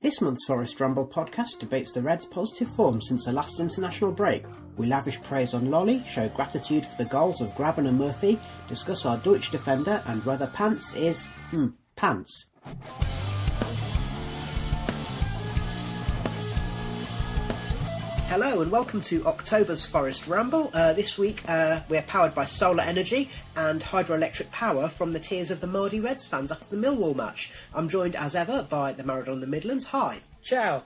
This month's Forest Ramble podcast debates the Reds' positive form since the last international break. We lavish praise on Lolley, show gratitude for the goals of Grabban and Murphy, discuss our Deutsch defender and whether pants is... pants. Hello and welcome to October's Forest Ramble. This week we're powered by solar energy and hydroelectric power from the tears of the Mardy Reds fans after the Millwall match. I'm joined as ever by the Maradona in the Midlands. Hi. Ciao.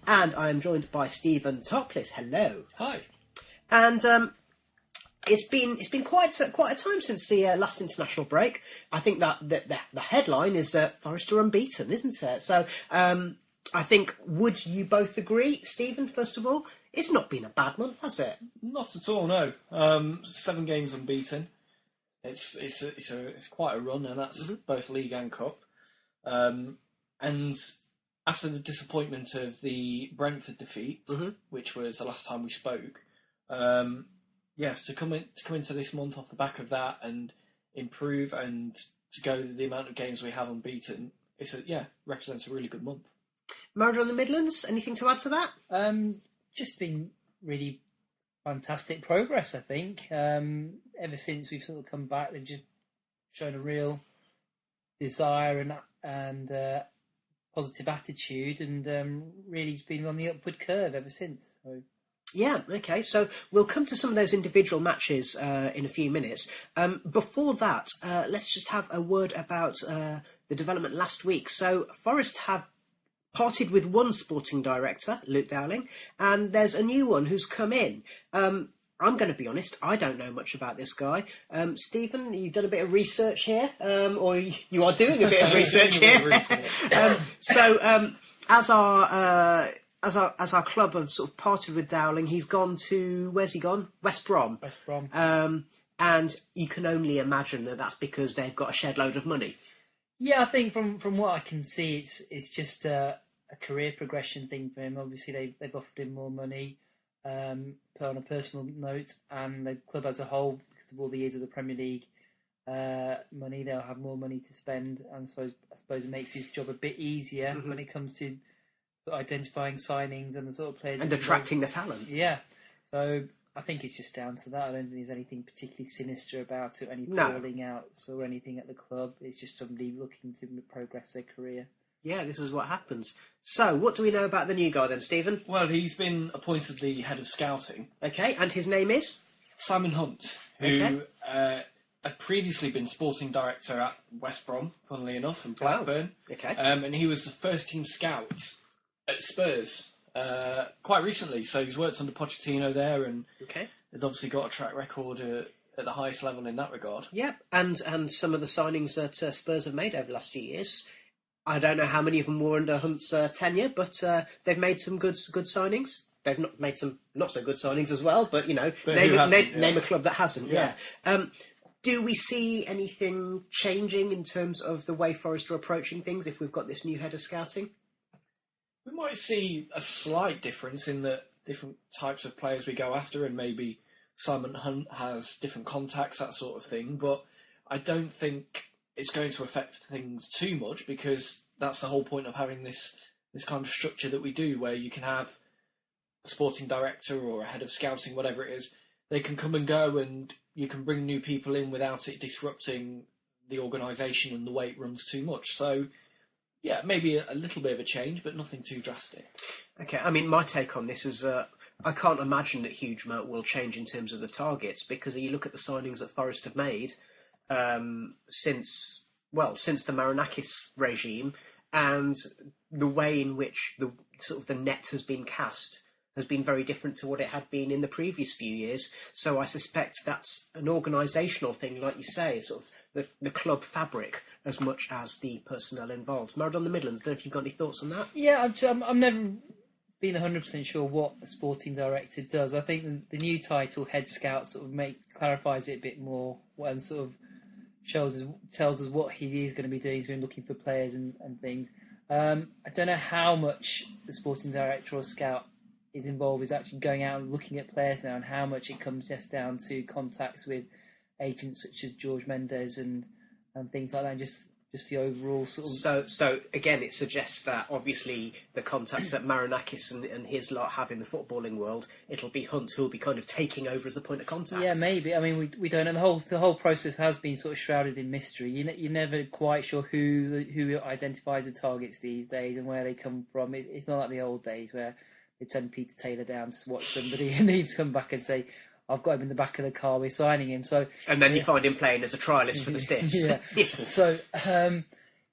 And I am joined by Stephen Topless. Hello. Hi. And it's been quite a time since the last international break. I think that the headline is Forest are unbeaten, isn't it? So I think, would you both agree, Stephen, first of all? It's not been a bad month, has it? Not at all, no. 7 games unbeaten. It's quite a run, and that's both league and cup. And after the disappointment of the Brentford defeat, which was the last time we spoke, to come into this month off the back of that and improve and to go the amount of games we have unbeaten, represents a really good month. Maradona in the Midlands, anything to add to that? Just been really fantastic progress, I think. Ever since we've sort of come back, they've just shown a real desire and positive attitude, and really been on the upward curve ever since. So. Yeah, okay. So we'll come to some of those individual matches in a few minutes. Before that, let's just have a word about the development last week. So Forest have parted with one sporting director, Luke Dowling, and there's a new one who's come in. I'm going to be honest, I don't know much about this guy. Stephen, you've done a bit of research here, or you are doing a bit of research here. As our club have sort of parted with Dowling, he's gone to, where's he gone? West Brom. West Brom. And you can only imagine that that's because they've got a shed load of money. Yeah, I think from what I can see, it's just a career progression thing for him. Obviously, they've offered him more money, put on a personal note, and the club as a whole, because of all the years of the Premier League money, they'll have more money to spend, and I suppose it makes his job a bit easier when it comes to sort of identifying signings and the sort of players and attracting the talent. Yeah, so I think it's just down to that. I don't think there's anything particularly sinister about it, any falling outs or anything at the club. It's just somebody looking to progress their career. Yeah, this is what happens. So, what do we know about the new guy then, Stephen? Well, he's been appointed the head of scouting. Okay, and his name is? Simon Hunt, who had previously been sporting director at West Brom, funnily enough, and Blackburn. Oh, okay. And he was the first team scout at Spurs quite recently. So he's worked under Pochettino there, and has obviously got a track record at the highest level in that regard. Yep, and some of the signings that Spurs have made over the last few years, I don't know how many of them were under Hunt's tenure, but they've made some good signings. They've not made some not so good signings as well, but name a club that hasn't. Yeah. Do we see anything changing in terms of the way Forest are approaching things if we've got this new head of scouting? We might see a slight difference in the different types of players we go after, and maybe Simon Hunt has different contacts, that sort of thing, but I don't think it's going to affect things too much, because that's the whole point of having this kind of structure that we do, where you can have a sporting director or a head of scouting, whatever it is. They can come and go, and you can bring new people in without it disrupting the organisation and the way it runs too much. So, yeah, maybe a little bit of a change, but nothing too drastic. Okay, I mean, my take on this is I can't imagine that huge amount will change in terms of the targets, because you look at the signings that Forest have made since the Marinakis regime, and the way in which the net has been cast has been very different to what it had been in the previous few years. So I suspect that's an organisational thing, like you say, sort of the club fabric as much as the personnel involved. Maradona in the Midlands, don't know if you've got any thoughts on that? Yeah, I've never been 100% sure what a sporting director does. I think the new title, head scout, sort of clarifies it a bit more, and sort of tells us what he is going to be doing. He's going to be looking for players and things. I don't know how much the sporting director or scout is involved is actually going out and looking at players now, and how much it comes just down to contacts with agents such as George Mendes and things like that, and just just the overall sort of... So again, it suggests that obviously the contacts that Marinakis and his lot have in the footballing world, it'll be Hunt who'll be kind of taking over as the point of contact. Yeah, maybe. I mean, we don't know. The whole process has been sort of shrouded in mystery. You're never quite sure who identifies the targets these days and where they come from. It's not like the old days where they'd send Peter Taylor down to watch somebody and he'd come back and say, I've got him in the back of the car, we're signing him. So, and then you find him playing as a trialist for the Stiffs. Yeah. So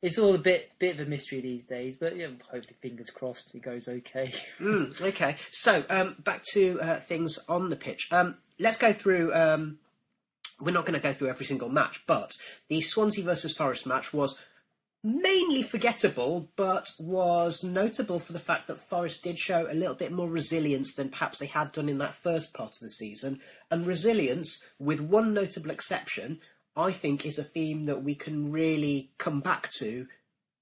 it's all a bit of a mystery these days, but hopefully, fingers crossed, it goes okay. Okay, so back to things on the pitch. Let's go through... we're not going to go through every single match, but the Swansea versus Forest match was mainly forgettable, but was notable for the fact that Forest did show a little bit more resilience than perhaps they had done in that first part of the season. And resilience, with one notable exception, I think is a theme that we can really come back to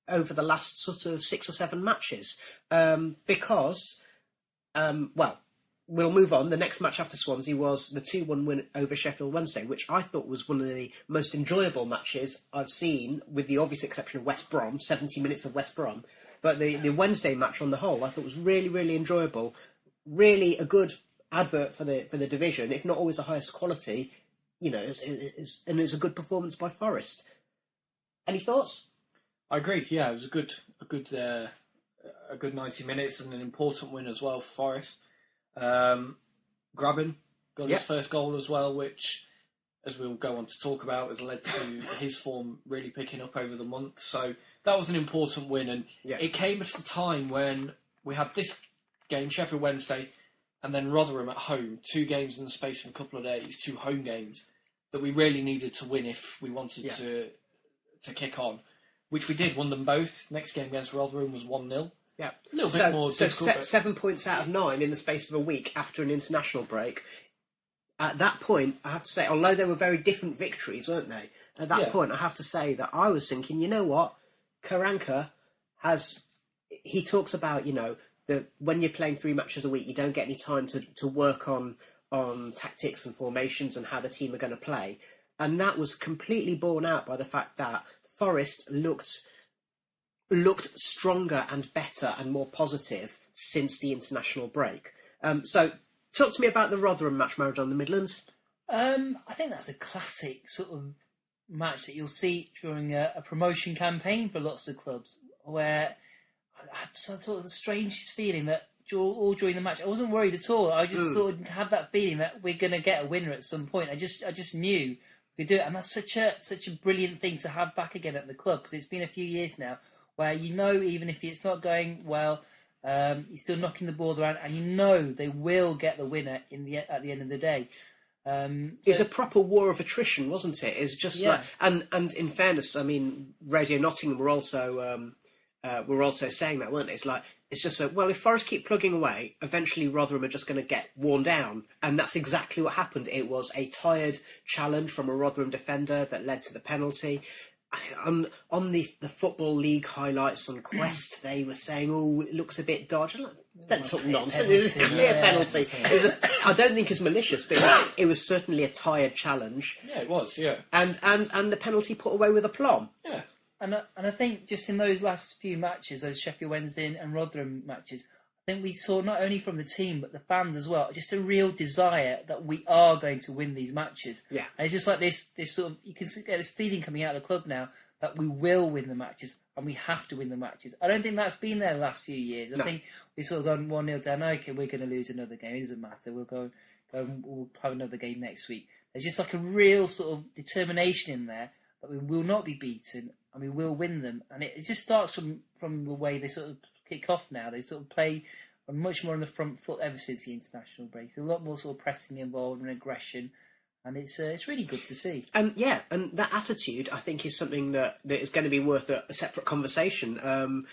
over the last sort of 6 or 7 matches. Because, we'll move on. The next match after Swansea was the 2-1 win over Sheffield Wednesday, which I thought was one of the most enjoyable matches I've seen, with the obvious exception of West Brom, 70 minutes of West Brom. But the Wednesday match on the whole, I thought was really, really enjoyable. Really a good advert for the division, if not always the highest quality. And it was a good performance by Forest. Any thoughts? I agree. Yeah, it was a good 90 minutes and an important win as well for Forest. Grabban got his first goal as well, which, as we'll go on to talk about, has led to his form really picking up over the month. So that was an important win, and it came at a time when we had this game, Sheffield Wednesday, and then Rotherham at home, 2 games in the space of a couple of days, 2 home games that we really needed to win if we wanted to kick on, which we did, won them both. Next game against Rotherham was 1-0. Yeah, a little bit more difficult. 7 points out of 9 in the space of a week after an international break. At that point, I have to say, although they were very different victories, weren't they? At that point, I have to say that I was thinking, you know what? Karanka he talks about, that when you're playing 3 matches a week, you don't get any time to work on tactics and formations and how the team are going to play. And that was completely borne out by the fact that Forest looked stronger and better and more positive since the international break. So, talk to me about the Rotherham match, Maradona, the Midlands. I think that's a classic sort of match that you'll see during a promotion campaign for lots of clubs, where I had sort of the strangest feeling that all during the match, I wasn't worried at all. I just thought I'd have that feeling that we're going to get a winner at some point. I just knew we could do it, and that's such a brilliant thing to have back again at the club, because it's been a few years now where even if it's not going well, you're still knocking the ball around, and they will get the winner at the end of the day. It's a proper war of attrition, wasn't it? It's just like, and in fairness, I mean, Radio Nottingham were also saying that, weren't they? It's just if Forest keep plugging away, eventually Rotherham are just going to get worn down, and that's exactly what happened. It was a tired challenge from a Rotherham defender that led to the penalty. On the Football League highlights on Quest, they were saying, it looks a bit dodgy. That took nonsense. It was a clear penalty. I don't think it's malicious, but it was certainly a tired challenge. Yeah, it was, yeah. And the penalty put away with aplomb. Yeah. And I think just in those last few matches, those Sheffield Wednesday and Rotherham matches, I think we saw not only from the team but the fans as well, just a real desire that we are going to win these matches. Yeah, and it's just like this sort of, you can get this feeling coming out of the club now that we will win the matches and we have to win the matches. I don't think that's been there the last few years. I think we've sort of gone 1-0 down. Okay, we're going to lose another game. It doesn't matter. We'll have another game next week. There's just like a real sort of determination in there that we will not be beaten and we will win them. And it just starts from the way they sort of kick off now. They sort of play much more on the front foot ever since the international break. There's a lot more sort of pressing involved and aggression, and it's really good to see. And that attitude, I think, is something that is going to be worth a separate conversation,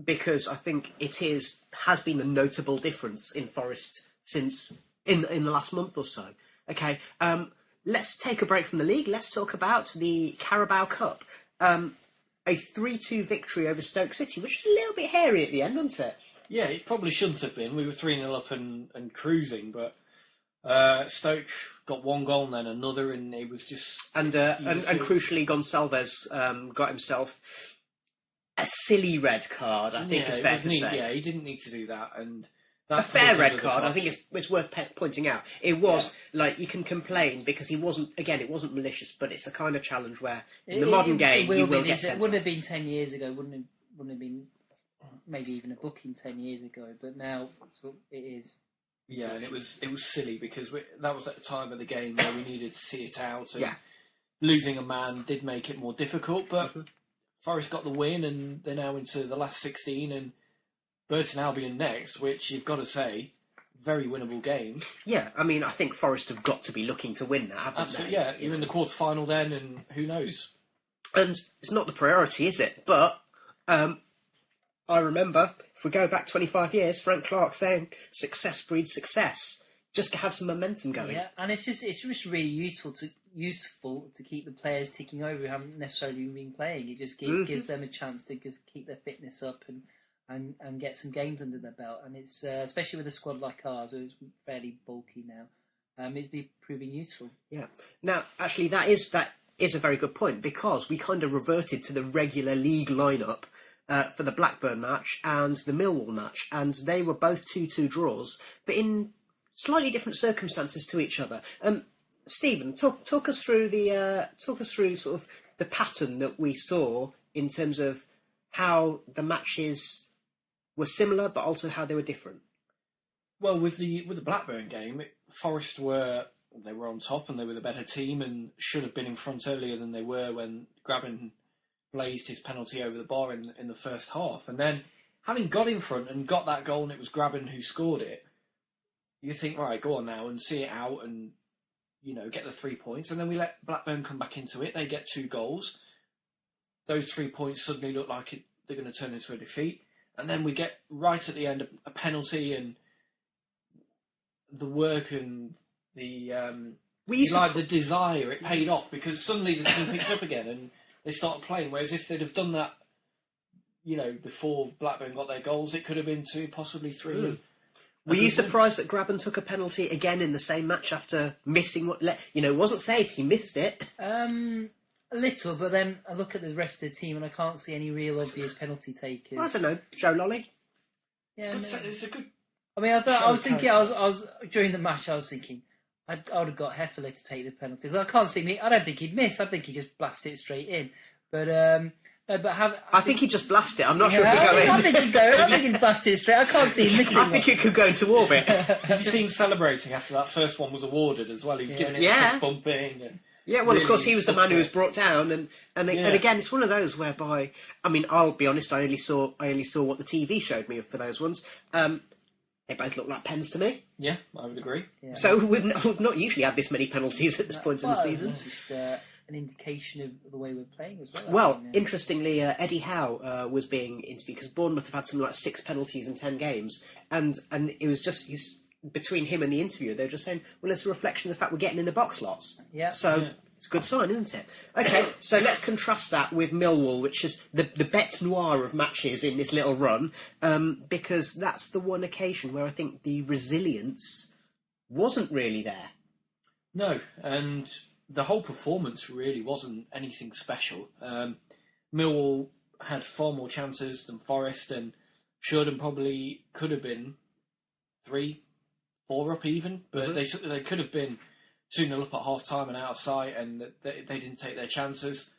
because I think has been a notable difference in Forest since in the last month or so. Okay, let's take a break from the league. Let's talk about the Carabao Cup. A 3-2 victory over Stoke City, which was a little bit hairy at the end, wasn't it? Yeah, it probably shouldn't have been. We were 3-0 up and cruising, but Stoke got one goal and then another, and it was just... And crucially, Gonçalves got himself a silly red card, I think is fair to say. Yeah, he didn't need to do that. And a fair red card, I think it's worth pointing out. It was, you can complain because it wasn't malicious, but it's a kind of challenge where in the modern game you will get sent off. It wouldn't have been 10 years ago, wouldn't have been maybe even a booking 10 years ago, but now it is. Yeah, and it was silly because that was at the time of the game where we needed to see it out, and losing a man did make it more difficult, but Forest got the win, and they're now into the last 16, and Burton Albion next, which you've got to say, very winnable game. Yeah, I mean, I think Forest have got to be looking to win that, haven't Absolutely, they? yeah. You're in the quarter-final then, and who knows? And it's not the priority, is it? But I remember, if we go back 25 years, Frank Clark saying, success breeds success. Just to have some momentum going. Yeah, and it's just really useful to keep the players ticking over who haven't necessarily been playing. It just gives them a chance to just keep their fitness up and get some games under their belt. And it's especially with a squad like ours, who's fairly bulky now, it's been proving useful. Yeah. Now, actually, that is a very good point, because we kind of reverted to the regular league lineup for the Blackburn match and the Millwall match, and they were both 2-2 draws, but in slightly different circumstances to each other. Stephen, talk us through sort of the pattern that we saw in terms of how the matches were similar, but also how they were different. Well, with the Blackburn game, Forest were on top and they were the better team and should have been in front earlier than they were when Grabban blazed his penalty over the bar in the first half. And then, having got in front and got that goal, and it was Grabban who scored it, you think, right, go on now and see it out and, get the 3 points. And then we let Blackburn come back into it. They get 2 goals. Those 3 points suddenly look like they're going to turn into a defeat. And then we get right at the end a penalty, and the work and the the desire, it paid off because suddenly the team picked up again and they started playing. Whereas if they'd have done that, before Blackburn got their goals, it could have been 2, possibly 3. Were you surprised that Grabban took a penalty again in the same match after missing it wasn't saved, he missed it? A little, but then I look at the rest of the team and I can't see any real obvious penalty takers. I don't know, Joe Lolley? Yeah, it's a good... I mean, I was thinking, I was during the match, I was thinking, I would have got Hefele to take the penalty. I can't see me. I don't think he'd miss. I think he just blasted it straight in. But I think he'd just blast it. I'm not sure if he'd go in. I think he'd go. I think he'd blast it straight. I can't see him missing. I think it could go into orbit. Did you see him celebrating after that first one was awarded as well? He was giving it fist bumping. And well, really, of course, he was the man who was brought down, and again, it's one of those whereby, I mean, I'll be honest, I only saw what the TV showed me for those ones. They both look like pens to me. Yeah, I would agree. Yeah. So we've not usually had this many penalties at this point in the season. It's just an indication of the way we're playing as well. Well, interestingly, Eddie Howe was being interviewed because Bournemouth have had something like 6 penalties in 10 games, and it was just between him and the interviewer, they were just saying, well, it's a reflection of the fact we're getting in the box lots. Yeah. So it's a good sign, isn't it? Okay, so let's contrast that with Millwall, which is the bête noire of matches in this little run, because that's the one occasion where I think the resilience wasn't really there. No, and the whole performance really wasn't anything special. Millwall had far more chances than Forest, and should and probably could have been 3-4 up even, but they could have been 2-0 up at half-time and out of sight, and they didn't take their chances.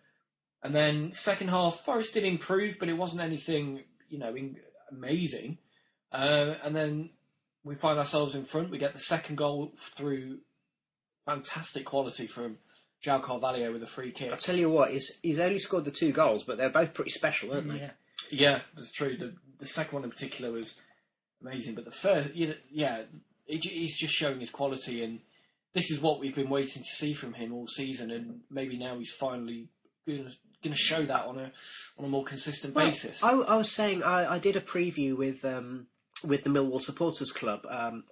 And then second half, Forest did improve, but it wasn't anything, amazing. And then we find ourselves in front. We get the second goal through fantastic quality from João Carvalho with a free kick. I'll tell you what, he's only scored the 2 goals, but they're both pretty special, aren't they? Yeah, that's true. The second one in particular was amazing, but the first, he's just showing his quality, and this is what we've been waiting to see from him all season, and maybe now he's finally going to show that on a more consistent basis. I was saying I did a preview with the Millwall Supporters Club,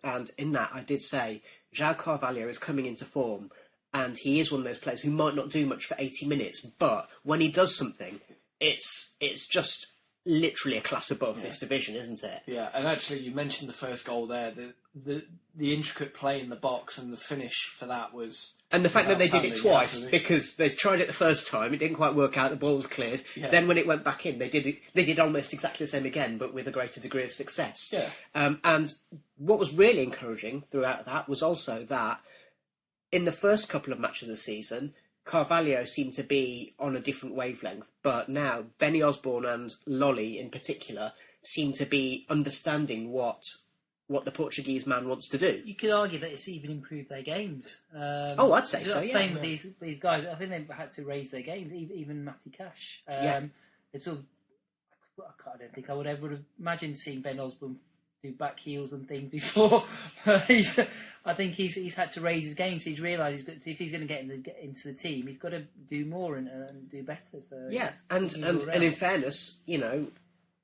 and in that I did say João Carvalho is coming into form, and he is one of those players who might not do much for 80 minutes, but when he does something, it's just literally a class above this division, isn't it? Yeah, and actually, you mentioned the first goal there. The intricate play in the box and the finish for that was. And the fact that they did it twice, absolutely. because they tried it the first time, it didn't quite work out, the ball was cleared. Yeah. Then when it went back in, they did almost exactly the same again, but with a greater degree of success. Yeah. And what was really encouraging throughout that was also that in the first couple of matches of the season, Carvalho seemed to be on a different wavelength, but now Benny Osborne and Lolley in particular seem to be understanding what the Portuguese man wants to do. You could argue that it's even improved their games. I'd say so, yeah. Playing with these guys, I think they've had to raise their games, even Matty Cash. They've sort of, I don't think I would ever have imagined seeing Ben Osborne do back heels and things before. I think he's had to raise his game, so he's realised if he's going to get into the team, he's got to do more and do better. So yeah, and in fairness, you know,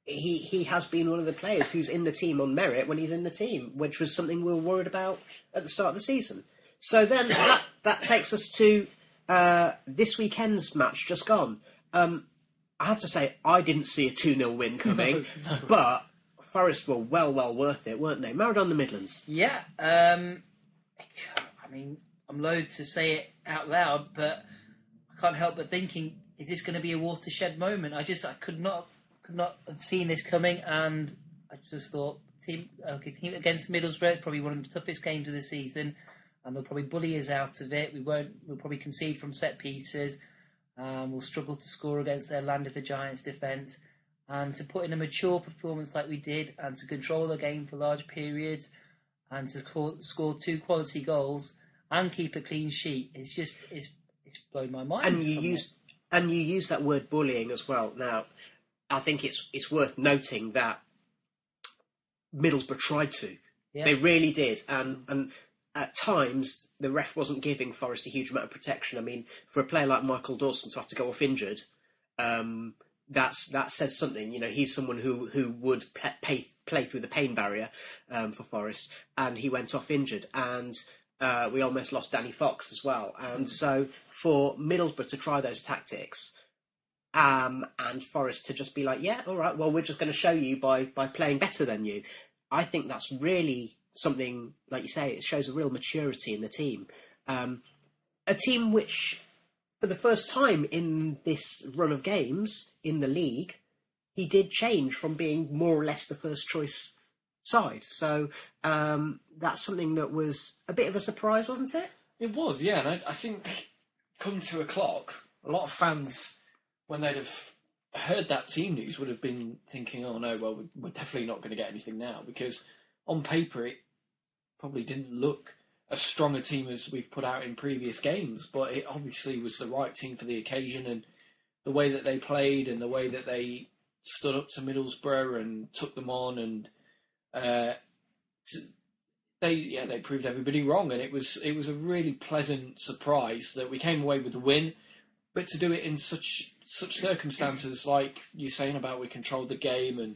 he has been one of the players who's in the team on merit when he's in the team, which was something we were worried about at the start of the season. So then that takes us to this weekend's match just gone. I have to say, I didn't see a 2-0 win coming, No. but Forest were well worth it, weren't they? Maradona the Midlands. Yeah, I mean, I'm loath to say it out loud, but I can't help but thinking, is this going to be a watershed moment? I could not have seen this coming, and I just thought, team against Middlesbrough, probably one of the toughest games of the season, and they'll probably bully us out of it. We'll probably concede from set pieces. We'll struggle to score against their Land of the Giants defence. And to put in a mature performance like we did, and to control the game for large periods, and to score 2 quality goals and keep a clean sheet, it's blown my mind. And you use that word bullying as well. Now, I think it's worth noting that Middlesbrough tried to. Yeah. They really did, and at times the ref wasn't giving Forest a huge amount of protection. I mean, for a player like Michael Dawson to have to go off injured. That says something. You know, he's someone who would play through the pain barrier for Forest, and he went off injured, and we almost lost Danny Fox as well. And so for Middlesbrough to try those tactics, and Forest to just be like, yeah, all right, well, we're just going to show you by playing better than you. I think that's really something, like you say, it shows a real maturity in the team. A team which, for the first time in this run of games in the league, he did change from being more or less the first choice side. So that's something that was a bit of a surprise, wasn't it? It was, yeah. And I think come 2 o'clock, a lot of fans, when they'd have heard that team news, would have been thinking, oh no, well, we're definitely not going to get anything now, because on paper it probably didn't look as strong a team as we've put out in previous games, but it obviously was the right team for the occasion, and the way that they played and the way that they stood up to Middlesbrough and took them on, and they proved everybody wrong, and it was a really pleasant surprise that we came away with the win, but to do it in such circumstances, like you're saying about we controlled the game and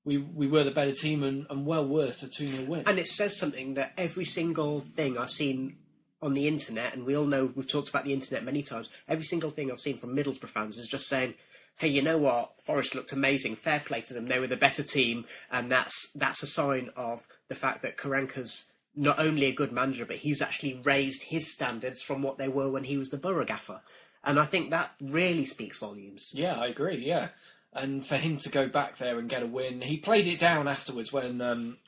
we were the better team and well worth a 2-0 win. And it says something that every single thing I've seen on the internet, and we all know we've talked about the internet many times, every single thing I've seen from Middlesbrough fans is just saying, hey, you know what, Forest looked amazing, fair play to them, they were the better team, and that's a sign of the fact that Karanka's not only a good manager, but he's actually raised his standards from what they were when he was the Borough gaffer. And I think that really speaks volumes. Yeah, I agree, yeah. And for him to go back there and get a win, he played it down afterwards when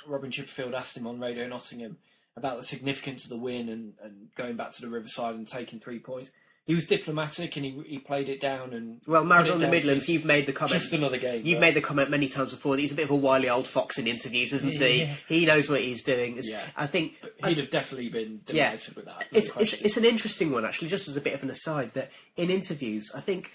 Robin Chipperfield asked him on Radio Nottingham about the significance of the win and going back to the Riverside and taking 3 points. He was diplomatic and he played it down. And well, Maradona the Midlands, you've made the comment. Just another game. You've made the comment many times before that he's a bit of a wily old fox in interviews, isn't he? Yeah. He knows what he's doing. Yeah. I think he'd have definitely been delighted with that. No it's an interesting one, actually, just as a bit of an aside, that in interviews, I think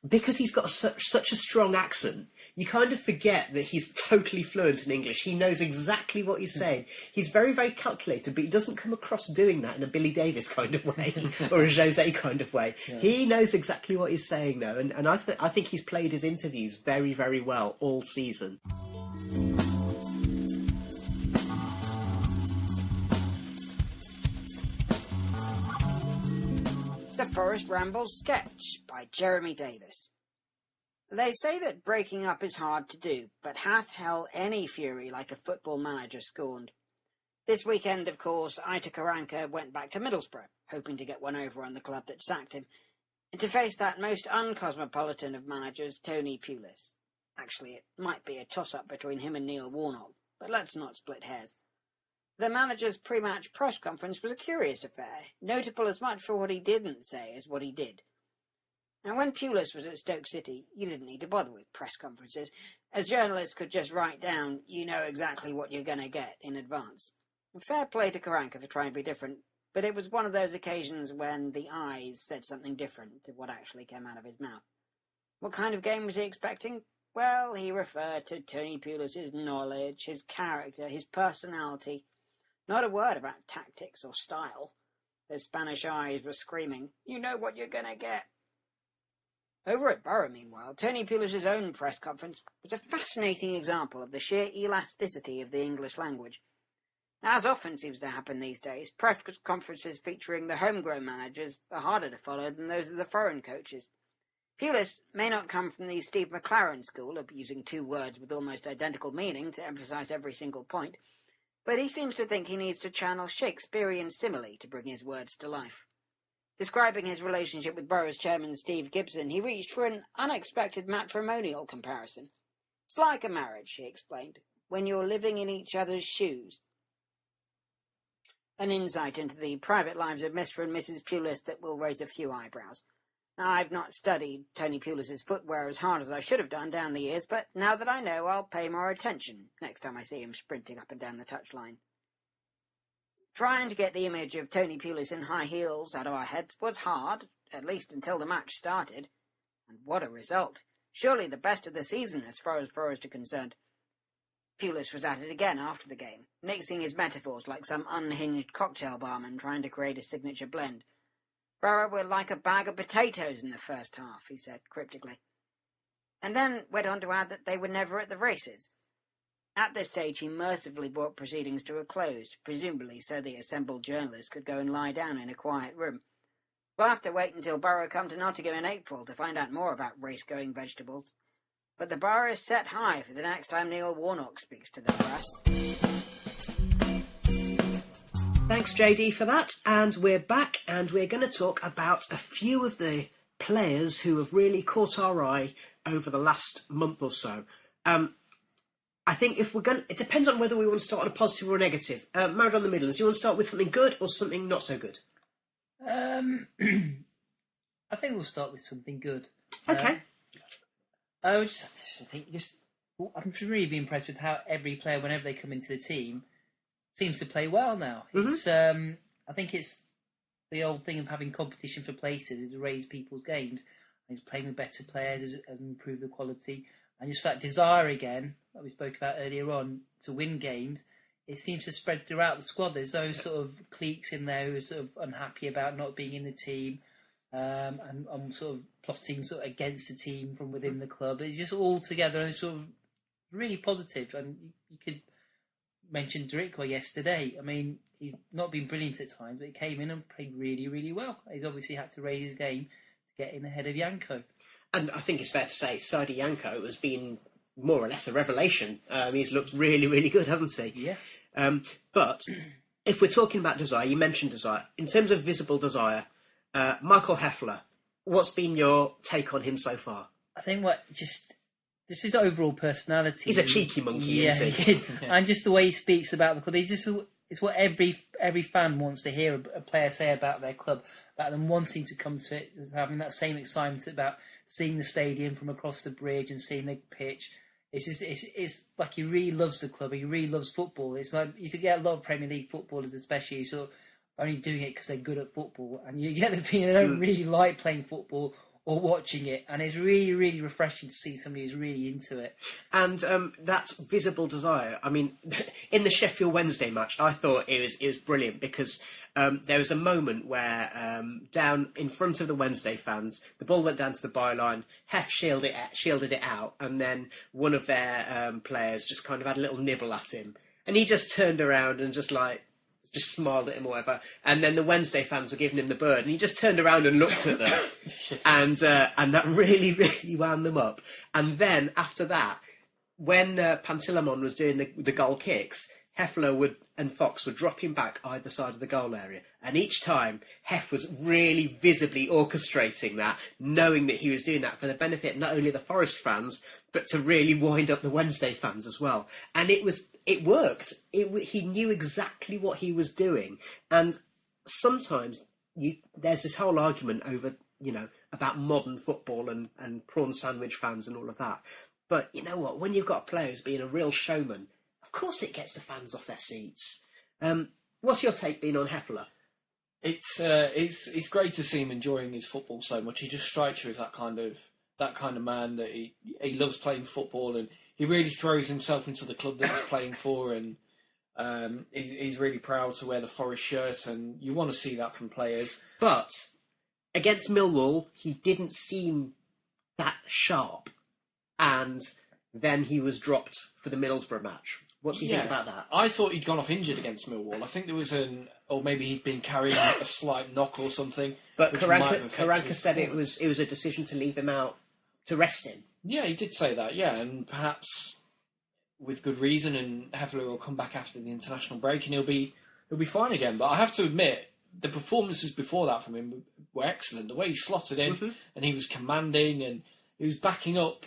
because he's got such a strong accent, you kind of forget that he's totally fluent in English. He knows exactly what he's saying. He's very, very calculated, but he doesn't come across doing that in a Billy Davies kind of way or a Jose kind of way. Yeah. He knows exactly what he's saying now, and I think he's played his interviews very, very well all season. The Forest Ramble sketch by Jeremy Davis. They say that breaking up is hard to do, but hath hell any fury like a football manager scorned? This weekend, of course, Ita Karanka went back to Middlesbrough, hoping to get one over on the club that sacked him, and to face that most uncosmopolitan of managers, Tony Pulis. Actually, it might be a toss-up between him and Neil Warnock, but let's not split hairs. The manager's pre-match press conference was a curious affair, notable as much for what he didn't say as what he did. Now, when Pulis was at Stoke City, you didn't need to bother with press conferences, as journalists could just write down, you know exactly what you're going to get in advance. And fair play to Karanka for trying to be different, but it was one of those occasions when the eyes said something different to what actually came out of his mouth. What kind of game was he expecting? Well, he referred to Tony Pulis' knowledge, his character, his personality. Not a word about tactics or style. The Spanish eyes were screaming, you know what you're going to get. Over at Borough, meanwhile, Tony Pulis' own press conference was a fascinating example of the sheer elasticity of the English language. As often seems to happen these days, press conferences featuring the homegrown managers are harder to follow than those of the foreign coaches. Pulis may not come from the Steve McLaren school of using two words with almost identical meaning to emphasise every single point, but he seems to think he needs to channel Shakespearean simile to bring his words to life. Describing his relationship with Borough's chairman Steve Gibson, he reached for an unexpected matrimonial comparison. It's like a marriage, he explained, when you're living in each other's shoes. An insight into the private lives of Mr. and Mrs. Pulis that will raise a few eyebrows. Now, I've not studied Tony Pulis' footwear as hard as I should have done down the years, but now that I know, I'll pay more attention next time I see him sprinting up and down the touchline. Trying to get the image of Tony Pulis in high heels out of our heads was hard, at least until the match started. And what a result. Surely the best of the season as far as Forest are concerned. Pulis was at it again after the game, mixing his metaphors like some unhinged cocktail barman trying to create a signature blend. Borough were like a bag of potatoes in the first half, he said cryptically. And then went on to add that they were never at the races. At this stage, he mercifully brought proceedings to a close, presumably so the assembled journalists could go and lie down in a quiet room. We'll have to wait until Borough come to Nottingham in April to find out more about race-going vegetables. But the bar is set high for the next time Neil Warnock speaks to the press. Thanks, JD, for that. And we're back, and we're going to talk about a few of the players who have really caught our eye over the last month or so. I think if we're going, it depends on whether we want to start on a positive or a negative. Married on the Midlands, you want to start with something good or something not so good? I think we'll start with something good. Okay. I'm really being impressed with how every player, whenever they come into the team, seems to play well now. Mm-hmm. It's I think it's the old thing of having competition for places is raise people's games. He's playing with better players has improved the quality. And just that desire again, that we spoke about earlier on, to win games, it seems to spread throughout the squad. There's those sort of cliques in there who are sort of unhappy about not being in the team, and sort of plotting sort of against the team from within the club. It's just all together and sort of really positive. And you could mention Drickwell yesterday. I mean, he's not been brilliant at times, but he came in and played really, really well. He's obviously had to raise his game to get in ahead of Yanko. And I think it's fair to say Saidi Yanko has been more or less a revelation. He's looked really, really good, hasn't he? Yeah. But if we're talking about desire, you mentioned desire. In terms of visible desire, Michael Heffler, what's been your take on him so far? I think just his overall personality. He's a cheeky monkey, isn't he? Yeah. And just the way he speaks about the club. It's what every fan wants to hear a player say about their club, about them wanting to come to it, having that same excitement about seeing the stadium from across the bridge and seeing the pitch. It's like he really loves the club. He really loves football. It's like you get a lot of Premier League footballers, especially, who sort of only doing it because they're good at football, and you get the feeling they don't really like playing football or watching it, and it's really, really refreshing to see somebody who's really into it. And that visible desire, I mean, in the Sheffield Wednesday match, I thought it was brilliant because there was a moment where down in front of the Wednesday fans, the ball went down to the byline, Hef shielded it out, and then one of their players just kind of had a little nibble at him, and he just turned around and just just smiled at him or whatever. And then the Wednesday fans were giving him the bird, and he just turned around and looked at them, and that really, really wound them up. And then after that, when Pantilimon was doing the goal kicks, Heffler and Fox were dropping back either side of the goal area. And each time, Heff was really visibly orchestrating that, knowing that he was doing that for the benefit not only of the Forest fans, but to really wind up the Wednesday fans as well. And it worked. He knew exactly what he was doing. And sometimes there's this whole argument over, about modern football and prawn sandwich fans and all of that. But you know what? When you've got players being a real showman, of course it gets the fans off their seats. What's your take been on Heffler? It's great to see him enjoying his football so much. He just strikes you as that kind of man that he loves playing football, and he really throws himself into the club that he's playing for, and he's really proud to wear the Forest shirt, and you want to see that from players. But against Millwall, he didn't seem that sharp, and then he was dropped for the Middlesbrough match. What do you think about that? I thought he'd gone off injured against Millwall. I think there was or maybe he'd been carrying a slight knock or something. But Karanka said it was a decision to leave him out, to rest him. Yeah, he did say that, yeah, and perhaps with good reason, and Heffler will come back after the international break and he'll be fine again. But I have to admit, the performances before that from him were excellent. The way he slotted in, and he was commanding, and he was backing up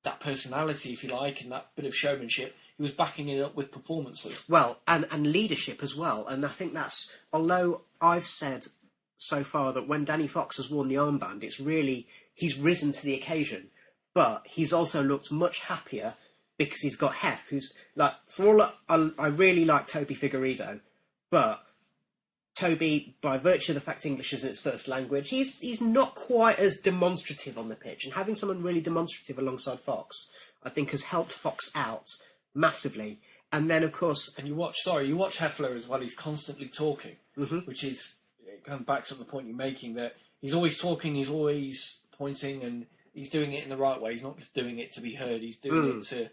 that personality, if you like, and that bit of showmanship. He was backing it up with performances. Well, and leadership as well. And I think that's, although I've said so far that when Danny Fox has worn the armband, he's risen to the occasion. But he's also looked much happier because he's got Heff, who's, like, for all I really like Toby Figueiredo, but Toby, by virtue of the fact English is his first language, he's not quite as demonstrative on the pitch. And having someone really demonstrative alongside Fox, I think, has helped Fox out massively. And then, of course... And you watch Heffler as well. He's constantly talking, which is... It kind of backs up the point you're making, that he's always talking, he's always pointing, and he's doing it in the right way. He's not just doing it to be heard. He's doing it to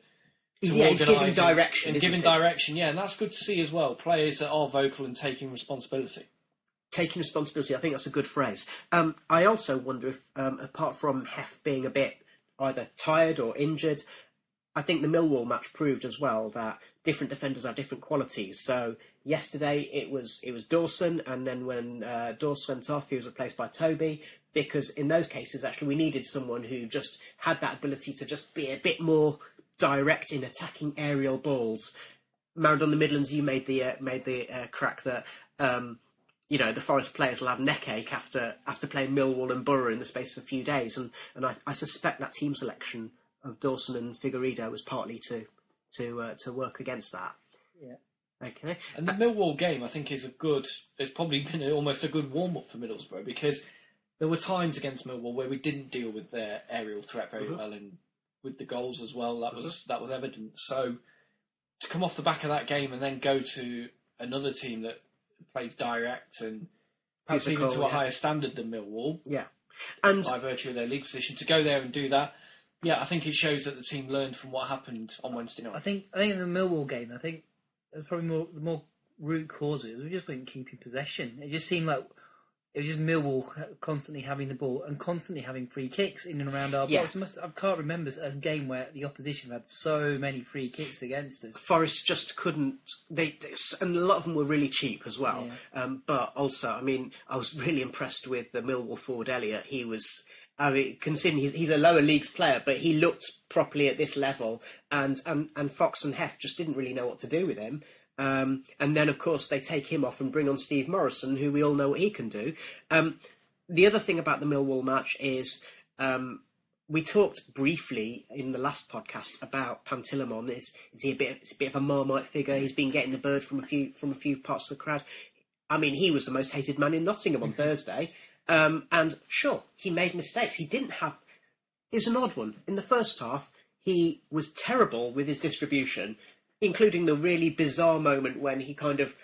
he's giving direction. And giving direction, yeah. And that's good to see as well. Players that are vocal and taking responsibility. Taking responsibility, I think that's a good phrase. I also wonder if, apart from Heff being a bit either tired or injured, I think the Millwall match proved as well that different defenders have different qualities. So yesterday it was Dawson, and then when Dawson went off, he was replaced by Toby, because in those cases actually we needed someone who just had that ability to just be a bit more direct in attacking aerial balls. Married on the Midlands, you made the crack that the Forest players will have neck ache after playing Millwall and Borough in the space of a few days, and I suspect that team selection of Dawson and Figueiredo was partly to work against that. Yeah. Okay. And the Millwall game, I think, it's probably been almost a good warm up for Middlesbrough, because there were times against Millwall where we didn't deal with their aerial threat very well, and with the goals as well, that was evident. So to come off the back of that game and then go to another team that plays direct and perhaps even to a higher standard than Millwall, and by virtue of their league position, to go there and do that. Yeah, I think it shows that the team learned from what happened on Wednesday night. I think in the Millwall game, I think there's probably the more root causes. We just weren't keeping possession. It just seemed like it was just Millwall constantly having the ball and constantly having free kicks in and around our box. I can't remember a game where the opposition had so many free kicks against us. Forest just couldn't. And a lot of them were really cheap as well. Yeah. But also, I mean, I was really impressed with the Millwall forward Elliott. He was. I mean, considering he's a lower leagues player, but he looked properly at this level, and Fox and Heff just didn't really know what to do with him. And then, of course, they take him off and bring on Steve Morrison, who we all know what he can do. The other thing about the Millwall match is we talked briefly in the last podcast about Pantilimon. Is he a bit of a Marmite figure? He's been getting the bird from a few parts of the crowd. I mean, he was the most hated man in Nottingham on Thursday. And sure, he made mistakes. He didn't have... It's an odd one. In the first half, he was terrible with his distribution, including the really bizarre moment when he kind of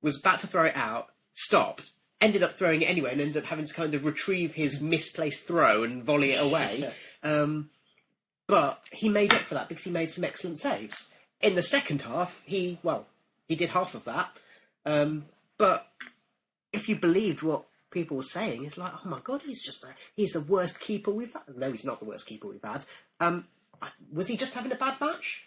was about to throw it out, stopped, ended up throwing it anyway, and ended up having to kind of retrieve his misplaced throw and volley it away. But he made up for that because he made some excellent saves. In the second half, he did half of that. But if you believed what people were saying, it's like, oh my God, he's the worst keeper we've had. No, he's not the worst keeper we've had. Was he just having a bad match?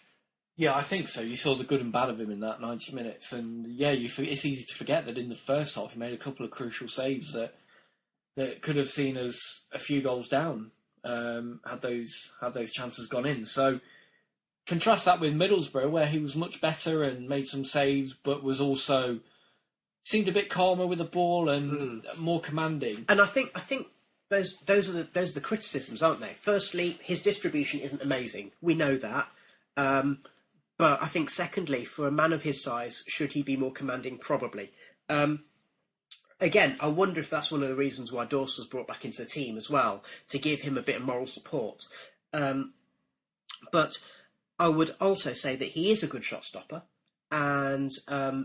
Yeah, I think so. You saw the good and bad of him in that 90 minutes, and yeah, it's easy to forget that in the first half he made a couple of crucial saves that could have seen us a few goals down had those chances gone in. So contrast that with Middlesbrough, where he was much better and made some saves, but was also seemed a bit calmer with the ball and more commanding. And I think those are the criticisms, aren't they? Firstly, his distribution isn't amazing. We know that. But I think, secondly, for a man of his size, should he be more commanding? Probably. Again, I wonder if that's one of the reasons why Dorse was brought back into the team as well, to give him a bit of moral support. But I would also say that he is a good shot stopper, and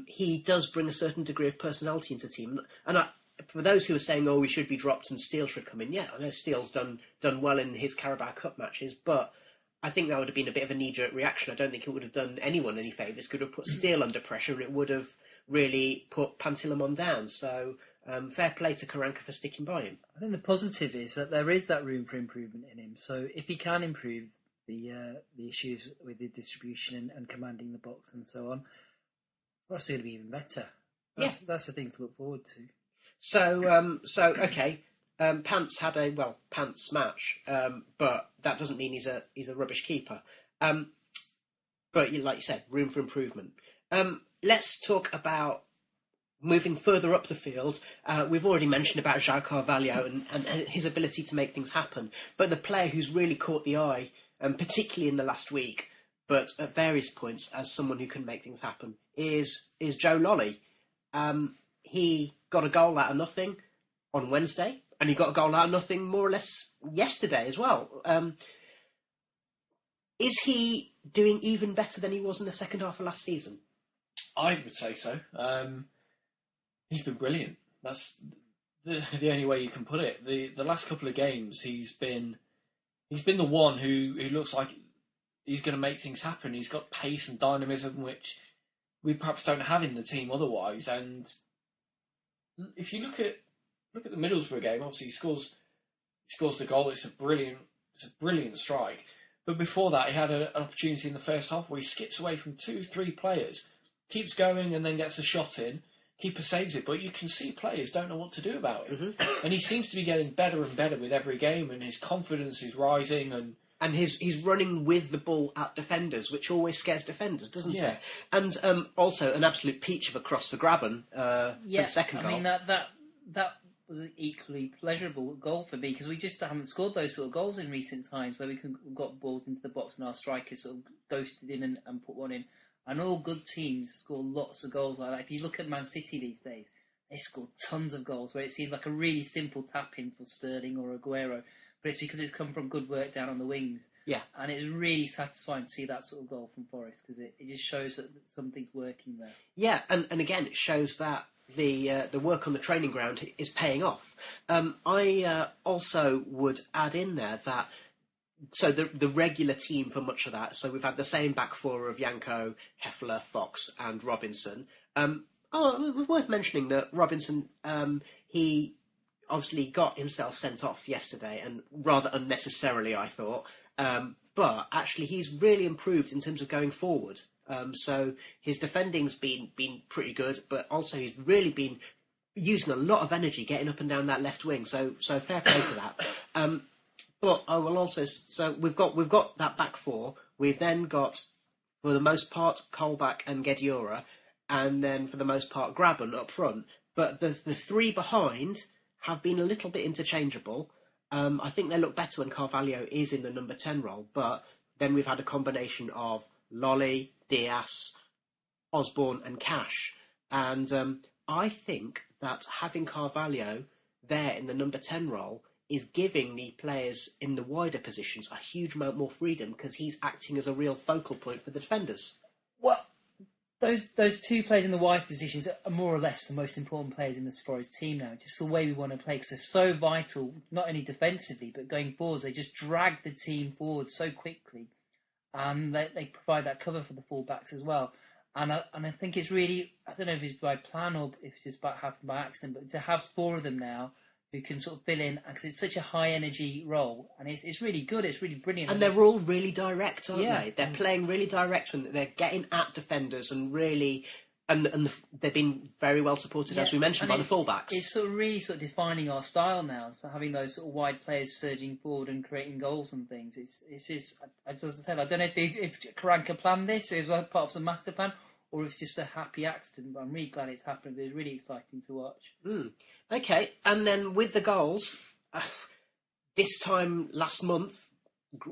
he does bring a certain degree of personality into the team. And for those who are saying, "Oh, we should be dropped and Steele should come in," yeah, I know Steele's done well in his Carabao Cup matches, but I think that would have been a bit of a knee-jerk reaction. I don't think it would have done anyone any favours. Could have put Steele under pressure, and it would have really put Pantilimon down. So fair play to Karanka for sticking by him. I think the positive is that there is that room for improvement in him. So if he can improve the issues with the distribution and commanding the box and so on, for us, it'll be even better. That's the thing to look forward to. So okay. Pants had a Pants match, but that doesn't mean he's a rubbish keeper. But like you said, room for improvement. Let's talk about moving further up the field. We've already mentioned about João Carvalho and his ability to make things happen. But the player who's really caught the eye, particularly in the last week, but at various points as someone who can make things happen, is Joe Lolley. He got a goal out of nothing on Wednesday. And he got a goal out of nothing more or less yesterday as well. Is he doing even better than he was in the second half of last season? I would say so. He's been brilliant. That's the only way you can put it. The last couple of games, he's been the one who looks like he's going to make things happen. He's got pace and dynamism, which we perhaps don't have in the team otherwise. And if you look at the Middlesbrough game, obviously he scores the goal. It's a brilliant strike. But before that, he had an opportunity in the first half where he skips away from 2-3 players, keeps going and then gets a shot in. Keeper saves it, but you can see players don't know what to do about it. Mm-hmm. And he seems to be getting better and better with every game, and his confidence is rising. And he's running with the ball at defenders, which always scares defenders, doesn't it? And also an absolute peach of a cross for Grabban for the second goal. I mean, that was an equally pleasurable goal for me, because we just haven't scored those sort of goals in recent times where we've got balls into the box and our strikers sort of ghosted in and put one in. And all good teams score lots of goals like that. If you look at Man City these days, they score tons of goals where it seems like a really simple tap-in for Sterling or Aguero, but it's because it's come from good work down on the wings. Yeah. And it's really satisfying to see that sort of goal from Forest, because it just shows that something's working there. Yeah, and again, it shows that the work on the training ground is paying off. I also would add in there that the regular team for much of that. So we've had the same back four of Yanko, Heffler, Fox, and Robinson. It was worth mentioning that Robinson he obviously got himself sent off yesterday, and rather unnecessarily, I thought. But actually, he's really improved in terms of going forward. So his defending's been pretty good, but also he's really been using a lot of energy getting up and down that left wing. So fair play to that. But I will also we've got that back four. We've then got, for the most part, Colback and Guedioura, and then for the most part Grabban up front. But the three behind have been a little bit interchangeable. I think they look better when Carvalho is in the number 10 role, but then we've had a combination of Lolley, Diaz, Osborne and Cash. And I think that having Carvalho there in the number 10 role is giving the players in the wider positions a huge amount more freedom, because he's acting as a real focal point for the defenders. Well, those two players in the wide positions are more or less the most important players in the Forest team now. Just the way we want to play, because they're so vital, not only defensively, but going forwards. They just drag the team forward so quickly. And they provide that cover for the full-backs as well. And I think it's really, I don't know if it's by plan or if it's just happened by accident, but to have 4 of them now who can sort of fill in, because it's such a high energy role, and it's really good, it's really brilliant. And they're all really direct, aren't Yeah. they? They're playing really direct when they're getting at defenders and really... And they've been very well supported, as we mentioned, by the fullbacks. It's sort of really sort of defining our style now. So having those sort of wide players surging forward and creating goals and things, it's just, as I said, I don't know if Karanka planned this, it was like part of some master plan, or if it's just a happy accident. But I'm really glad it's happened. It's really exciting to watch. Okay, and then with the goals, this time last month,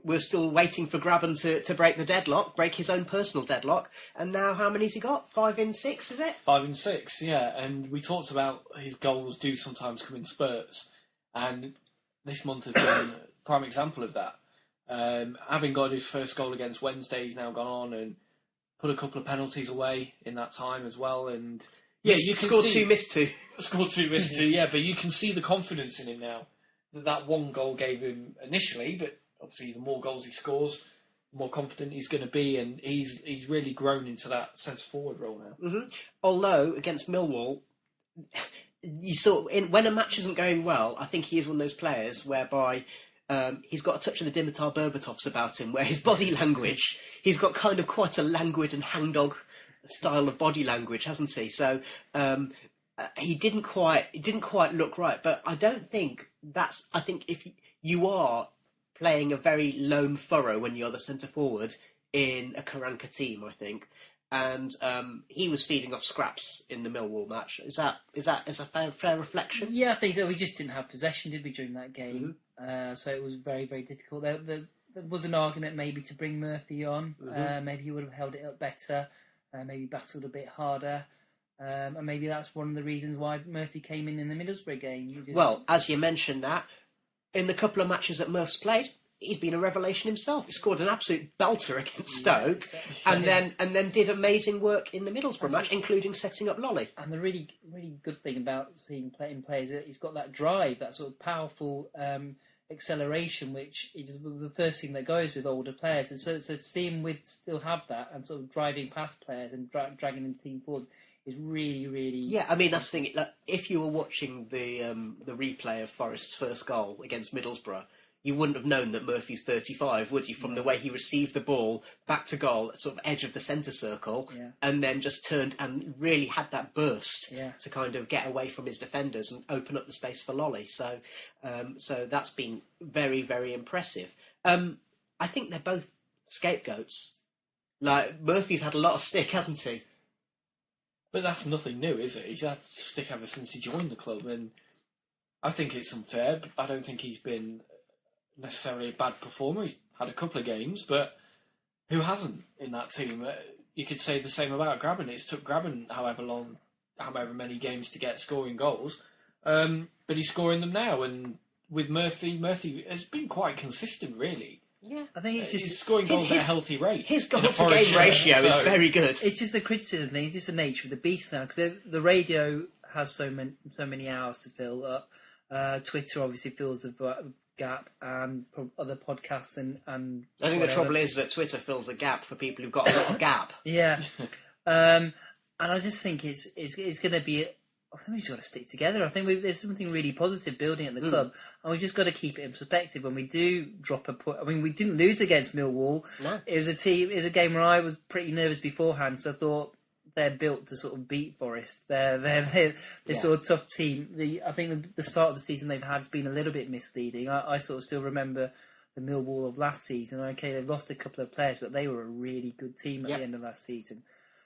we're still waiting for Grabban to break his own personal deadlock. And now how many's he got? 5 in 6, is it? 5 in 6, yeah. And we talked about his goals do sometimes come in spurts. And this month has been a prime example of that. Having got his first goal against Wednesday, he's now gone on and put a couple of penalties away in that time as well. And yeah, you scored 2, missed 2. Scored 2, missed 2, yeah. But you can see the confidence in him now. That one goal gave him initially, but obviously, the more goals he scores, the more confident he's going to be, and he's really grown into that centre forward role now. Mm-hmm. Although against Millwall, you saw when a match isn't going well, I think he is one of those players whereby he's got a touch of the Dimitar Berbatovs about him, where his body language, he's got kind of quite a languid and hangdog style of body language, hasn't he? So he didn't quite look right, but I don't think that's. I think if you are playing a very lone furrow when you're the centre forward in a Karanka team, I think, and he was feeding off scraps in the Millwall match. Is that a fair reflection? Yeah, I think so. We just didn't have possession, did we, during that game? So it was very, very difficult. There was an argument maybe to bring Murphy on. Maybe he would have held it up better. Maybe battled a bit harder. And maybe that's one of the reasons why Murphy came in the Middlesbrough game. Well, as you mentioned that, in the couple of matches that Murph's played, he's been a revelation himself. He scored an absolute belter against Stoke, and then did amazing work in the Middlesbrough match, including setting up Lolley. And the really, really good thing about seeing him play is that he's got that drive, that sort of powerful acceleration, which is the first thing that goes with older players. And so to see him still have that and sort of driving past players and dragging the team forward is really, really... Yeah, I mean, that's the thing. Like, if you were watching the replay of Forest's first goal against Middlesbrough, you wouldn't have known that Murphy's 35, would you? From the way he received the ball back to goal, at sort of edge of the centre circle, and then just turned and really had that burst to kind of get away from his defenders and open up the space for Lolley. So that's been very, very impressive. I think they're both scapegoats. Like, Murphy's had a lot of stick, hasn't he? But that's nothing new, is it? He's had stick ever since he joined the club, and I think it's unfair. I don't think he's been necessarily a bad performer. He's had a couple of games, but who hasn't in that team? You could say the same about Grabban. It's took Grabban however many games to get scoring goals, but he's scoring them now. And with Murphy has been quite consistent, really. Yeah, I think it's just he's scoring goals at a healthy rate. His goal-to-game ratio is very good. It's just a criticism thing. It's just the nature of the beast now, because the radio has so many hours to fill up. Twitter obviously fills the gap, and other podcasts and I think the trouble is that Twitter fills a gap for people who've got a lot of gap. Yeah, and I just think it's going to be. I think we've just got to stick together. I think there's something really positive building at the club, and we've just got to keep it in perspective when we do drop a point. I mean, we didn't lose against Millwall. No. It was a game where I was pretty nervous beforehand, so I thought they're built to sort of beat Forest. They're sort of tough team. I think the start of the season they've had has been a little bit misleading. I sort of still remember the Millwall of last season. Okay, they've lost a couple of players, but they were a really good team at the end of last season.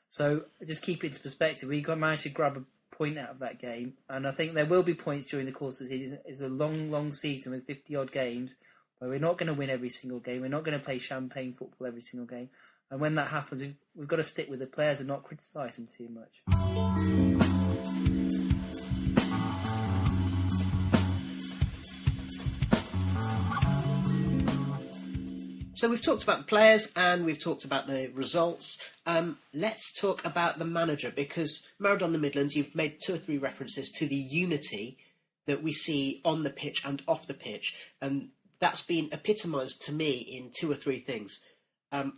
So just keep it into perspective. We managed to grab a point out of that game, and I think there will be points during the course of the season. It's a long season with 50-odd games where we're not going to win every single game. We're not going to play champagne football every single game. And when that happens, we've got to stick with the players and not criticise them too much. So we've talked about the players and we've talked about the results. Let's talk about the manager, because Maradona the Midlands, you've made 2 or 3 references to the unity that we see on the pitch and off the pitch. And that's been epitomised to me in 2 or 3 things.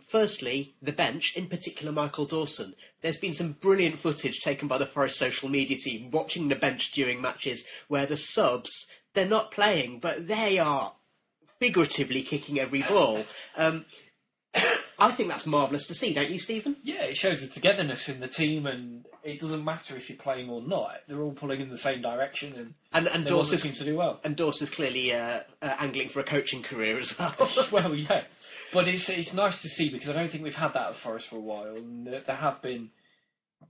Firstly, the bench, in particular Michael Dawson. There's been some brilliant footage taken by the Forest social media team watching the bench during matches where the subs, they're not playing, but they are figuratively kicking every ball. I think that's marvellous to see, don't you, Stephen? Yeah, it shows the togetherness in the team, and it doesn't matter if you're playing or not. They're all pulling in the same direction, and Dawson seems to do well. And Dawson's clearly angling for a coaching career as well. Well, yeah. But it's nice to see, because I don't think we've had that at Forest for a while. And there have been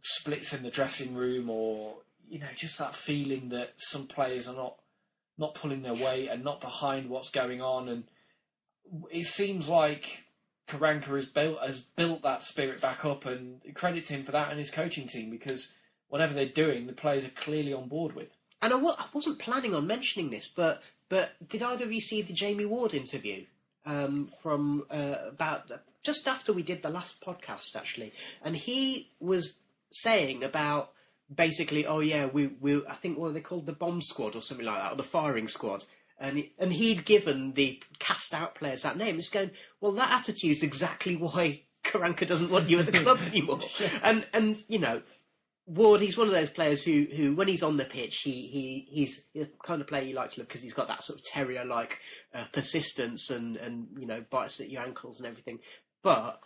splits in the dressing room, or just that feeling that some players are not pulling their weight and not behind what's going on. And it seems like Karanka has built that spirit back up, and credit to him for that and his coaching team, because whatever they're doing, the players are clearly on board with. And I wasn't planning on mentioning this, but did either of you see the Jamie Ward interview from about just after we did the last podcast, actually? And he was saying about basically, we I think what they called the bomb squad or something like that, or the firing squad. And he'd given the cast out players that name. It's going, well, that attitude's exactly why Karanka doesn't want you at the club anymore. And Ward, he's one of those players who when he's on the pitch, he's the kind of player you like to love, because he's got that sort of terrier-like persistence and bites at your ankles and everything. But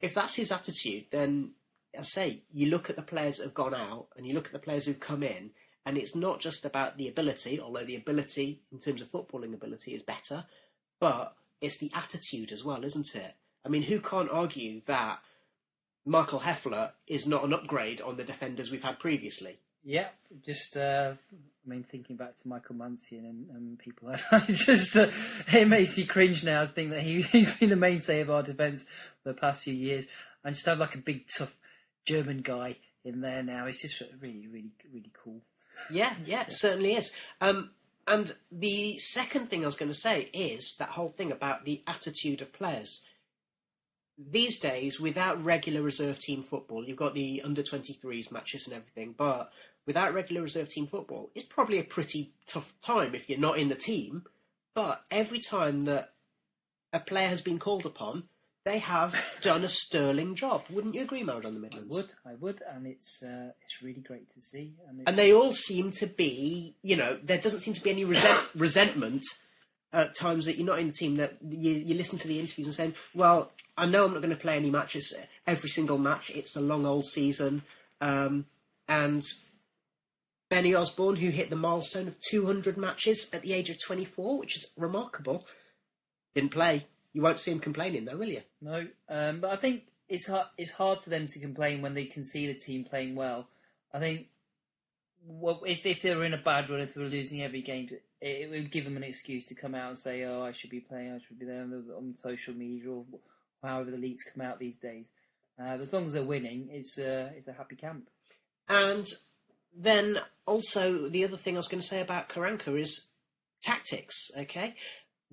if that's his attitude, then as I say, you look at the players that have gone out and you look at the players who've come in, and it's not just about the ability, although the ability in terms of footballing ability is better, but it's the attitude as well, isn't it? I mean, who can't argue that Michael Heffler is not an upgrade on the defenders we've had previously? Yeah, just thinking back to Michael Mancian and people like that, it makes you cringe now to think that he's been the mainstay of our defence for the past few years, and just have like a big tough German guy in there now. It's just really, really, really cool. Yeah, it certainly is. And the second thing I was going to say is that whole thing about the attitude of players. These days, without regular reserve team football, you've got the under-23s matches and everything, but without regular reserve team football, it's probably a pretty tough time if you're not in the team. But every time that a player has been called upon, they have done a sterling job. Wouldn't you agree, Mode on the Midlands? I would, and it's really great to see. And they all seem to be, there doesn't seem to be any resentment at times that you're not in the team, that you listen to the interviews and saying, well, I know I'm not going to play any matches, every single match. It's a long old season. And Benny Osborne, who hit the milestone of 200 matches at the age of 24, which is remarkable, didn't play. You won't see him complaining, though, will you? No, but I think it's hard for them to complain when they can see the team playing well. I think if they were in a bad run, if they were losing every game, it would give them an excuse to come out and say, "Oh, I should be playing. I should be there on social media or however the leaks come out these days." But as long as they're winning, it's a happy camp. And then also the other thing I was going to say about Karanka is tactics. Okay.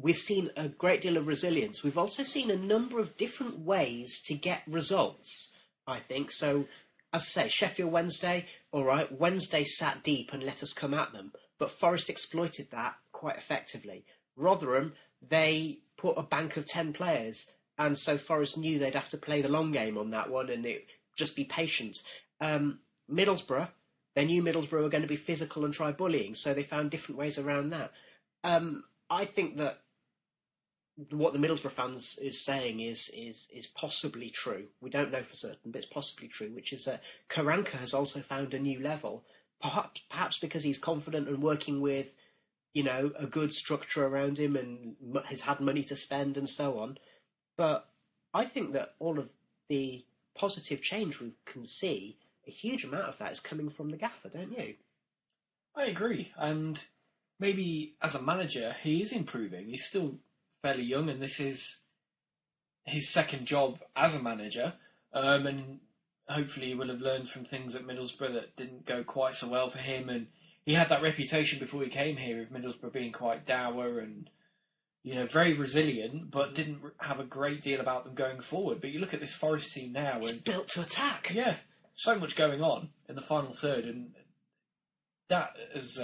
We've seen a great deal of resilience. We've also seen a number of different ways to get results, I think. So, as I say, Sheffield Wednesday, all right, Wednesday sat deep and let us come at them. But Forest exploited that quite effectively. Rotherham, they put a bank of 10 players, and so Forest knew they'd have to play the long game on that one and just be patient. Middlesbrough, they knew Middlesbrough were going to be physical and try bullying, so they found different ways around that. I think that what the Middlesbrough fans is saying is possibly true. We don't know for certain, but it's possibly true, which is that Karanka has also found a new level, perhaps because he's confident and working with, a good structure around him and has had money to spend and so on. But I think that all of the positive change we can see, a huge amount of that is coming from the gaffer, don't you? I agree, and maybe as a manager, he is improving. He's still fairly young, and this is his second job as a manager, and hopefully he will have learned from things at Middlesbrough that didn't go quite so well for him. And he had that reputation before he came here of Middlesbrough being quite dour and very resilient, but didn't have a great deal about them going forward. But you look at this Forest team now, and it's built to attack. Yeah, so much going on in the final third, and that has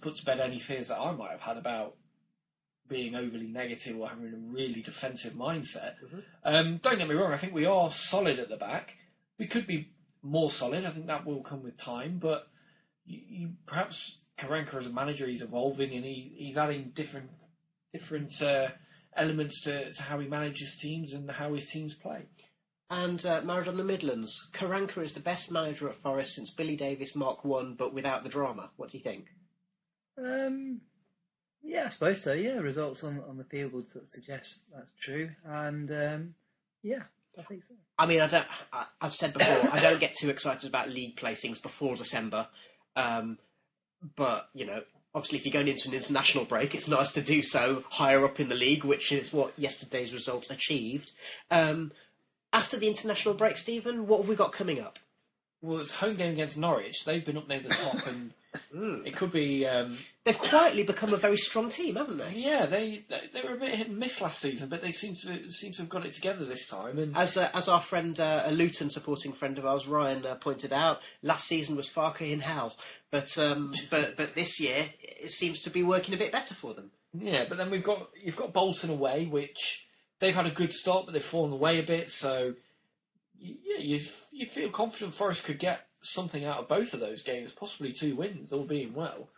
put to bed any fears that I might have had about being overly negative or having a really defensive mindset. Don't get me wrong, I think we are solid at the back. We could be more solid. I think that will come with time, but you perhaps Karanka as a manager, he's evolving and he's adding different elements to how he manages teams and how his teams play. And married on the Midlands, Karanka is the best manager at Forest since Billy Davies Mark 1, but without the drama. What do you think? Yeah, I suppose so. Yeah, results on the field would sort of suggest that's true, and yeah, I think so. I mean, I've said before, I don't get too excited about league placings before December, but you know, obviously, if you're going into an international break, it's nice to do so higher up in the league, which is what yesterday's results achieved. After the international break, Stephen, what have we got coming up? Well, it's home game against Norwich. They've been up near the top, and it could be. They've quietly become a very strong team, haven't they? Yeah, they were a bit hit and miss last season, but they seem to have got it together this time. And as our friend, a Luton supporting friend of ours, Ryan, pointed out, last season was Farke in hell, but this year it seems to be working a bit better for them. Yeah, but then you've got Bolton away, which they've had a good start, but they've fallen away a bit. So you feel confident Forest could get something out of both of those games, possibly 2 wins, all being well.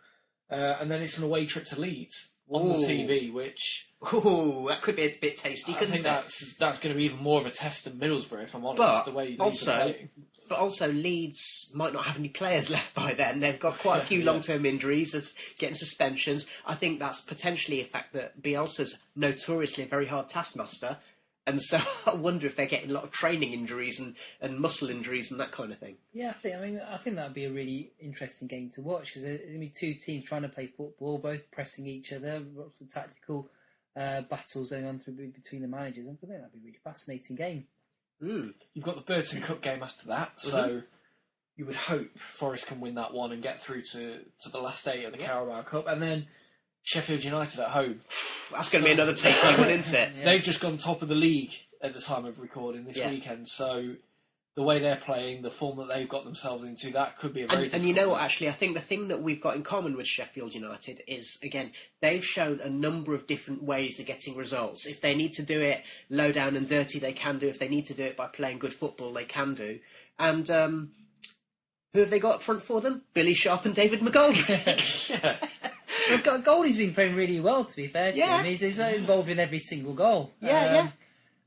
And then it's an away trip to Leeds on the TV, which... Ooh, that could be a bit tasty, couldn't it? I think that's going to be even more of a test than Middlesbrough, if I'm honest, the way Leeds are playing. But also, Leeds might not have any players left by then. They've got quite a few long-term injuries, getting suspensions. I think that's potentially a fact that Bielsa's notoriously a very hard taskmaster, and so I wonder if they're getting a lot of training injuries and muscle injuries and that kind of thing. Yeah, I think that would be a really interesting game to watch, because there's going to be 2 teams trying to play football, both pressing each other, lots of tactical battles going on between the managers. I think that'd be a really fascinating game. You've got the Burton Cup game after that, so you would hope Forest can win that one and get through to the last day of the Carabao Cup, and then Sheffield United at home. That's going to be another tasty one, isn't it? Yeah. They've just gone top of the league at the time of recording this weekend, so the way they're playing, the form that they've got themselves into, that could be a very and you know what, actually, I think the thing that we've got in common with Sheffield United is, again, they've shown a number of different ways of getting results. If they need to do it low down and dirty, they can do. If they need to do it by playing good football, they can do. And who have they got up front for them? Billy Sharp and David McGoldrick. Well, Goldie's been playing really well, to be fair to him. He's involved in every single goal.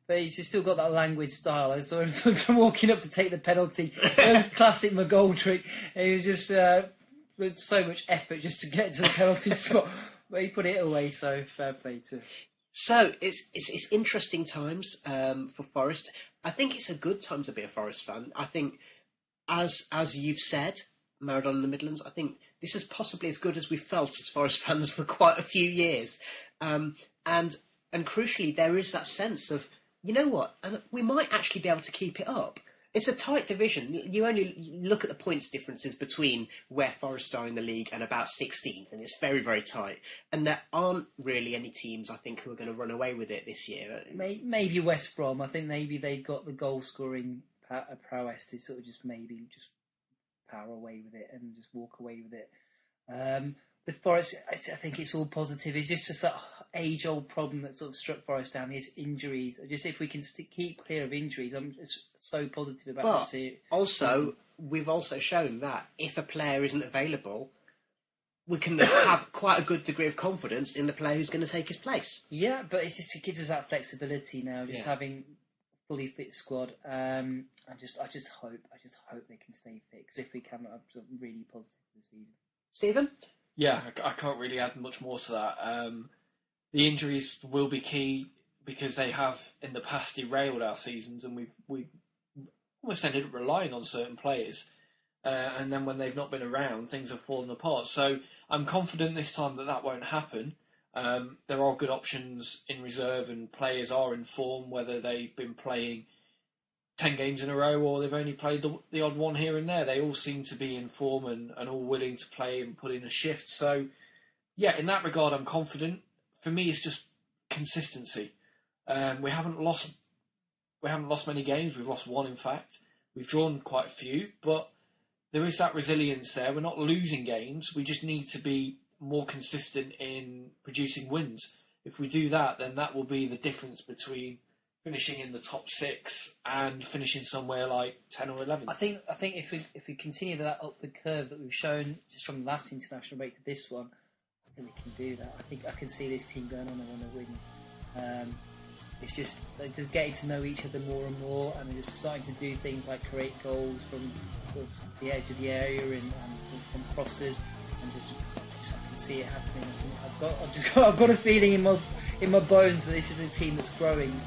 But he's still got that languid style. I saw him walking up to take the penalty. It was classic McGoldrick. He was just with so much effort just to get to the penalty spot. But he put it away, so fair play to him. So it's interesting times for Forest. I think it's a good time to be a Forest fan. I think, as you've said, Maradona in the Midlands, I think this is possibly as good as we've felt as Forest fans for quite a few years. And crucially, there is that sense of, you know what, and we might actually be able to keep it up. It's a tight division. You only look at the points differences between where Forest are in the league and about 16th, and it's very, very tight. And there aren't really any teams, I think, who are going to run away with it this year. Maybe West Brom. I think maybe they've got the goal-scoring prowess to sort of just power away with it and just walk away with it. With Forest, I think it's all positive. It's just that age-old problem that sort of struck Forest down, these injuries. Just if we can keep clear of injuries, I'm just so positive about this. Also, we've also shown that if a player isn't available, we can have quite a good degree of confidence in the player who's going to take his place. Yeah, but it gives us that flexibility now, having fully fit squad. I just hope they can stay fit, because if we can, I'm really positive this season. Stephen? Yeah, I can't really add much more to that. The injuries will be key, because they have in the past derailed our seasons, and we've almost ended up relying on certain players. And then when they've not been around, things have fallen apart. So I'm confident this time that won't happen. There are good options in reserve, and players are in form, whether they've been playing 10 games in a row or they've only played the odd one here and there. They all seem to be in form and all willing to play and put in a shift. So, yeah, in that regard, I'm confident. For me, it's just consistency. We haven't lost many games. We've lost one, in fact. We've drawn quite a few, but there is that resilience there. We're not losing games. We just need to be more consistent in producing wins. if we do that, then that will be the difference between finishing in the top 6 and finishing somewhere like 10 or 11. I think if we continue that upward curve that we've shown just from the last international break to this one, I think we can do that. I think I can see this team going on and run of wins. It's just they're just getting to know each other more and more, and they're just starting to do things like create goals from sort of the edge of the area and from crosses, and just I can see it happening. I've got a feeling in my bones that this is a team that's growing